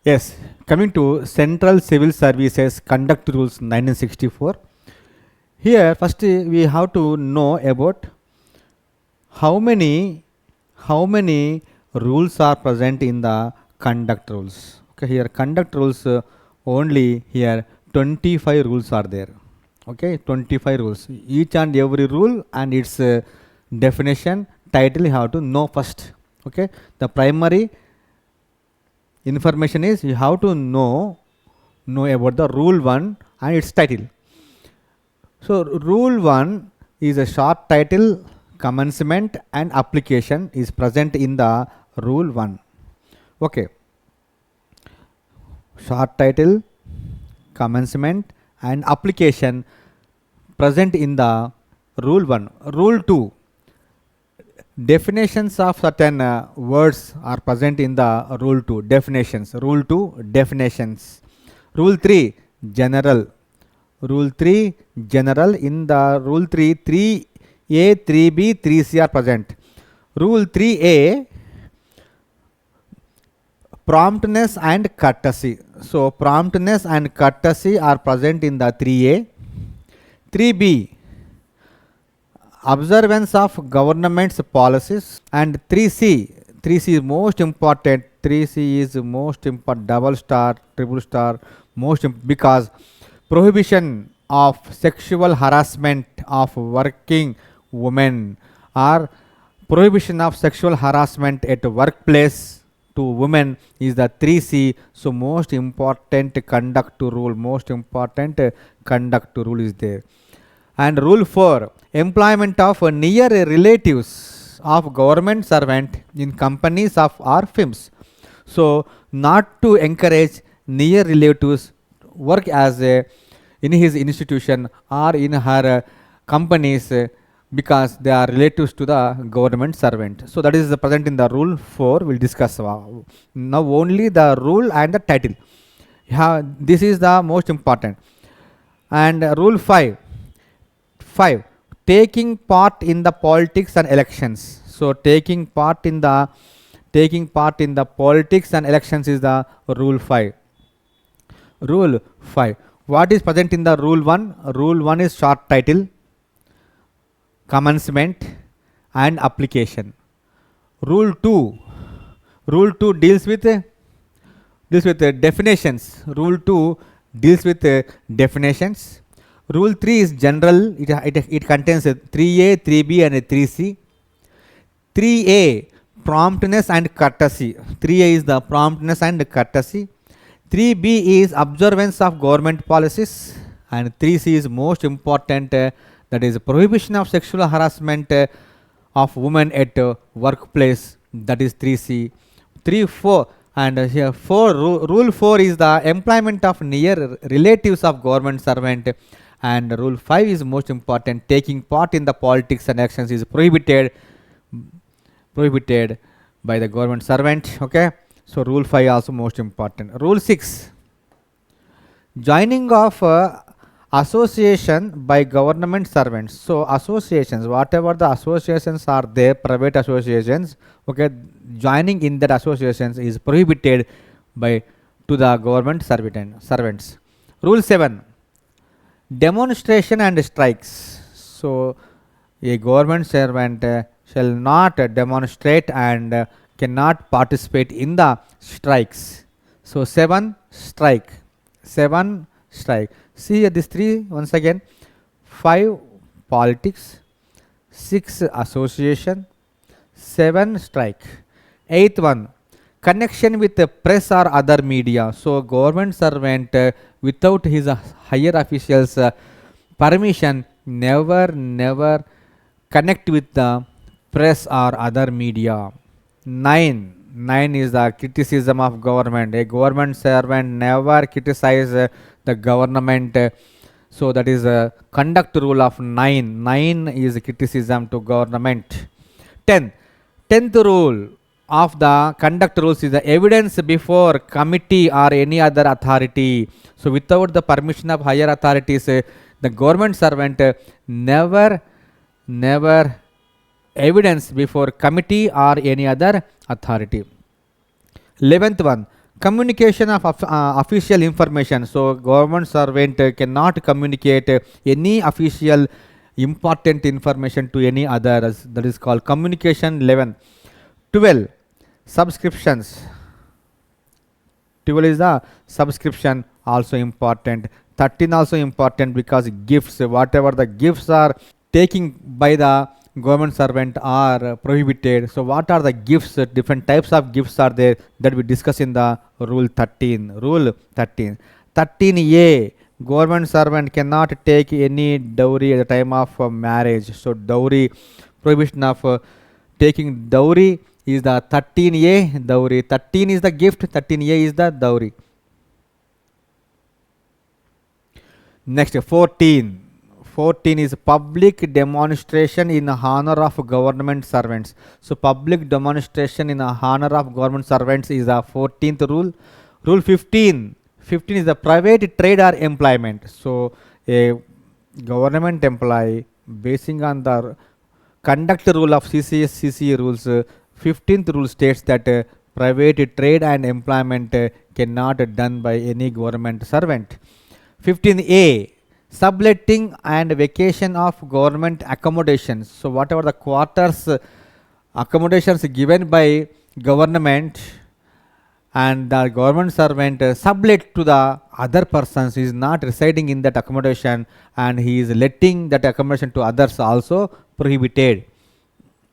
Yes, coming to Central Civil Services Conduct Rules 1964. Here, first we have to know about how many rules are present in the conduct rules. Okay, here conduct rules only here 25 rules are there. Okay, 25 rules. Each and every rule and its definition, title you have to know first. Okay, the primary information is you have to know about the rule 1 and its title. So rule 1 is a short title, commencement and application is present in the rule 1. Okay, short title, commencement and application present in the rule 1. Rule 2, definitions of certain words are present in the rule 2. Definitions, rule 2 definitions. Rule 3 general. Rule 3 general. In the rule 3, 3A, 3B, 3C are present. Rule 3A promptness and courtesy. So promptness and courtesy are present in the 3A. 3B observance of government's policies, and 3C is most important. 3C is most important, double star, triple star, because prohibition of sexual harassment of working women or prohibition of sexual harassment at workplace to women is the 3C. So most important conduct rule is there. And rule 4, employment of near relatives of government servant in companies of or firms. So not to encourage near relatives work as in his institution or in her companies because they are relatives to the government servant. So that is present in the rule 4. We'll discuss now only the rule and the title. This is the most important. And rule 5, taking part in the politics and elections. So taking part in the politics and elections is the rule 5. Rule 5. What is present in the rule 1? Rule 1 is short title, commencement and application. Rule 2 deals with definitions. Rule 2 deals with definitions. Rule 3 is general. It contains 3A, 3B and 3C. 3A promptness and courtesy. 3A is the promptness and courtesy. 3B is observance of government policies, and 3C is most important, that is prohibition of sexual harassment of women at workplace, that is 3C. 4 and here 4 rule 4 is the employment of near relatives of government servant, and rule 5 is most important, taking part in the politics and actions is prohibited by the government servant. Okay, so rule 5 also most important. Rule 6, joining of association by government servants. So associations, whatever the associations are there, private associations, okay, joining in that associations is prohibited to the government servants. Rule 7, demonstration and strikes. So a government servant shall not demonstrate and cannot participate in the strikes. So 7 strike. See here these 3 once again. 5 politics, 6 association, 7 strike. 8th one, connection with the press or other media. So government servant without his higher officials permission never connect with the press or other media. 9 is the criticism of government. A government servant never criticize the government. So that is a conduct rule of 9. 9 is criticism to government. 10th rule of the conduct rules is the evidence before committee or any other authority. So without the permission of higher authorities, the government servant never evidence before committee or any other authority. 11th one, Communication of official information. So government servant cannot communicate any official important information to any others. That is called communication. 11. 12. Subscriptions. 12 is the subscription, also important. 13 also important because gifts, whatever the gifts are taking by the government servant are prohibited. So what are the gifts? Different types of gifts are there that we discuss in the rule 13. Rule 13. 13a, government servant cannot take any dowry at the time of marriage. So dowry, prohibition of taking dowry is the 13a, dowry. 13 is the gift, 13a is the dowry. Next, 14. 14 is public demonstration in honor of government servants. So public demonstration in honor of government servants is the 14th rule. Rule 15. 15 is the private trade or employment. So a government employee, basing on the conduct rule of CCS, CCA rules, 15th rule states that private trade and employment cannot done by any government servant. 15a, subletting and vacation of government accommodations. So whatever the quarters accommodations given by government and the government servant sublet to the other persons, is not residing in that accommodation and he is letting that accommodation to others, also prohibited.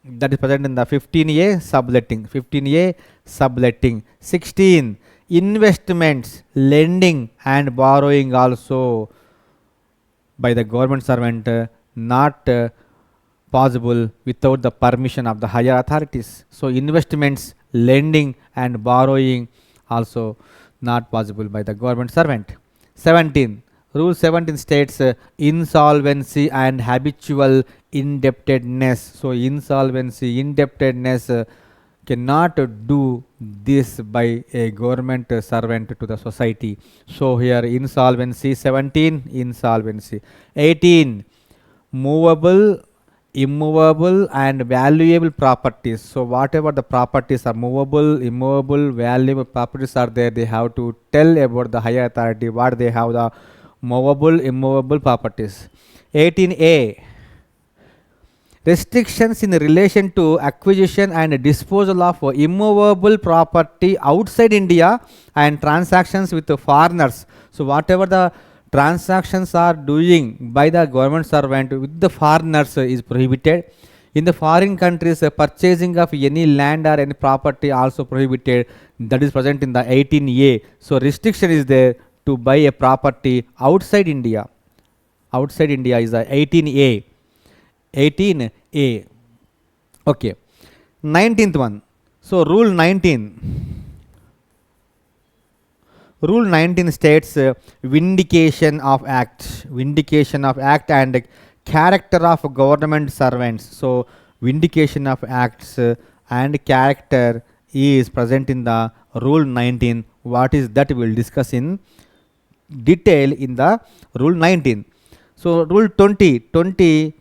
That is present in the 15a, subletting. 15a, subletting. 16, investments, lending and borrowing also by the government servant, not possible without the permission of the higher authorities. So investments, lending and borrowing also not possible by the government servant. 17. Rule 17 states insolvency and habitual indebtedness. So insolvency, indebtedness cannot do this by a government servant to the society. So here insolvency. 17, insolvency. 18, movable, immovable and valuable properties. So whatever the properties are movable, immovable, valuable properties are there, they have to tell about the higher authority what they have the movable, immovable properties. 18a, restrictions in relation to acquisition and disposal of immovable property outside India and transactions with foreigners. So whatever the transactions are doing by the government servant with the foreigners is prohibited. In the foreign countries, purchasing of any land or any property also prohibited. That is present in the 18a. So restriction is there to buy a property outside India. Outside India is the 18a. 18a. Okay. 19th one. So rule 19. Rule 19 states vindication of act. Vindication of act and character of government servants. So vindication of acts and character is present in the rule 19. What is that? We will discuss in detail in the rule 19. So rule 20. 20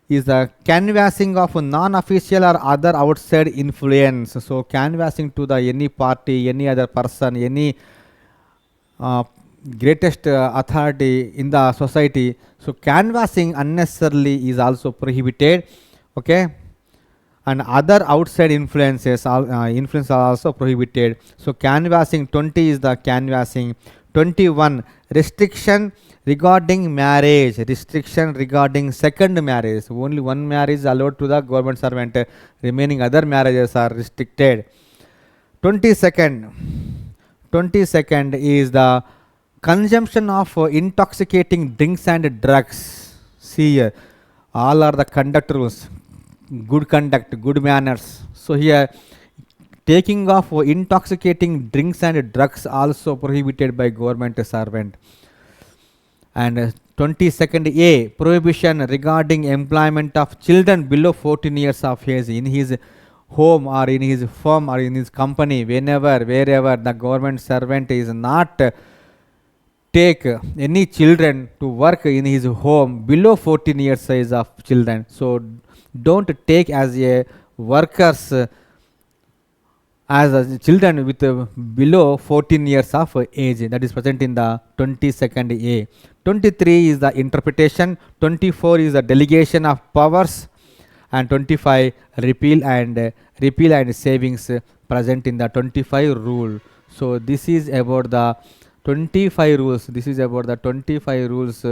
is the canvassing of non-official or other outside influence. So canvassing to the any party, any other person, any greatest authority in the society. So canvassing unnecessarily is also prohibited. Okay, and other outside influences influence are also prohibited. So canvassing, 20 is the canvassing. 21, restriction regarding marriage. Restriction regarding second marriage. Only one marriage is allowed to the government servant. Remaining other marriages are restricted. 22nd is the consumption of intoxicating drinks and drugs. See here, all are the conduct rules. Good conduct, good manners. So here, taking of intoxicating drinks and drugs also prohibited by government servant. And 22nd a, prohibition regarding employment of children below 14 years of age in his home or in his firm or in his company, wherever the government servant is not take any children to work in his home below 14 years age of children. So don't take as a workers as children with below 14 years of age, that is present in the 22nd A. 23 is the interpretation, 24 is the delegation of powers, and 25 repeal and savings present in the 25 rule. So this is about the 25 rules. This is about the 25 rules.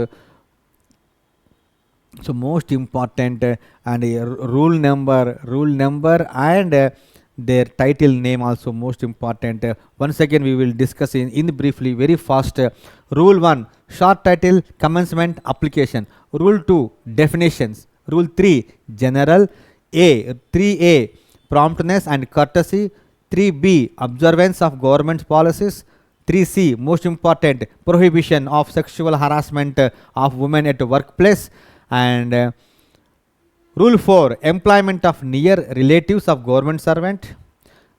So most important and rule number and their title name also most important. Once again we will discuss in briefly very fast. Rule 1, short title, commencement, application. Rule 2, definitions. Rule 3, general. 3A, promptness and courtesy. 3B, observance of government policies. 3C, most important, prohibition of sexual harassment of women at workplace. And Rule 4, employment of near relatives of government servant.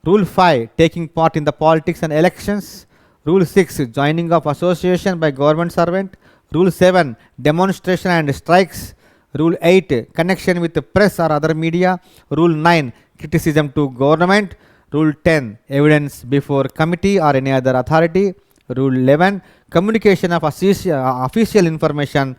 Rule 5, taking part in the politics and elections. Rule 6, joining of association by government servant. Rule 7, demonstration and strikes. Rule 8, connection with the press or other media. Rule 9, criticism to government. Rule 10, evidence before committee or any other authority. Rule 11, communication of official information.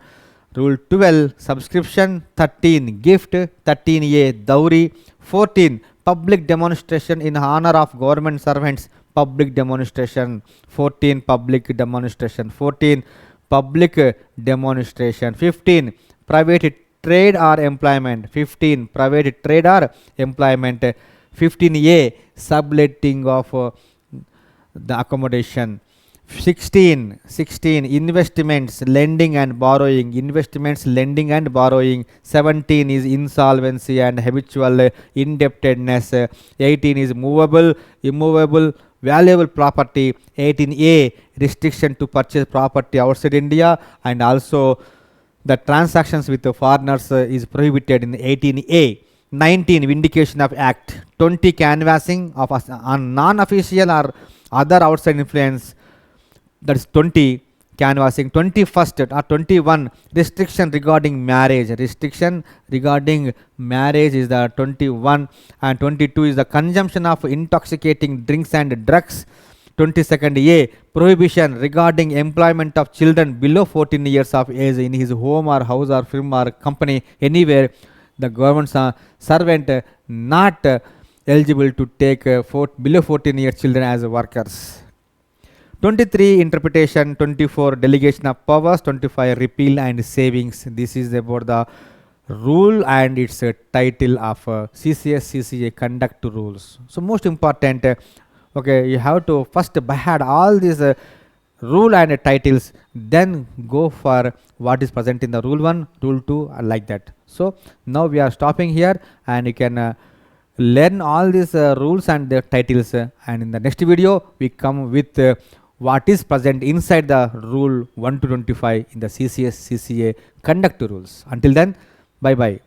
Rule 12, subscription. 13, gift. 13A, dowry. 14, public demonstration in honor of government servants. Public demonstration. 14, public demonstration. 14, public demonstration. 15, private trade or employment. 15, private trade or employment. 15A, subletting of the accommodation. 16, investments, lending and borrowing. Investments, lending and borrowing. 17 is insolvency and habitual indebtedness. 18 is movable, immovable, valuable property. 18A, restriction to purchase property outside India, and also the transactions with the foreigners is prohibited in 18A. 19, vindication of act. 20, canvassing of on non-official or other outside influence. That is 20, canvassing. 21st or 21, restriction regarding marriage. Restriction regarding marriage is the 21. And 22 is the consumption of intoxicating drinks and drugs. 22nd A, prohibition regarding employment of children below 14 years of age in his home or house or firm or company anywhere. The government servant not eligible to take below 14 years children as workers. 23, interpretation. 24, delegation of powers. 25, repeal and savings. This is about the rule and its title of CCS CCA conduct rules. So most important, okay, you have to first by all these rule and titles, then go for what is present in the rule 1, rule 2, like that. So now we are stopping here, and you can learn all these rules and the titles, and in the next video we come with what is present inside the rule 1 to 25 in the CCS CCA conduct rules. Until then, bye bye.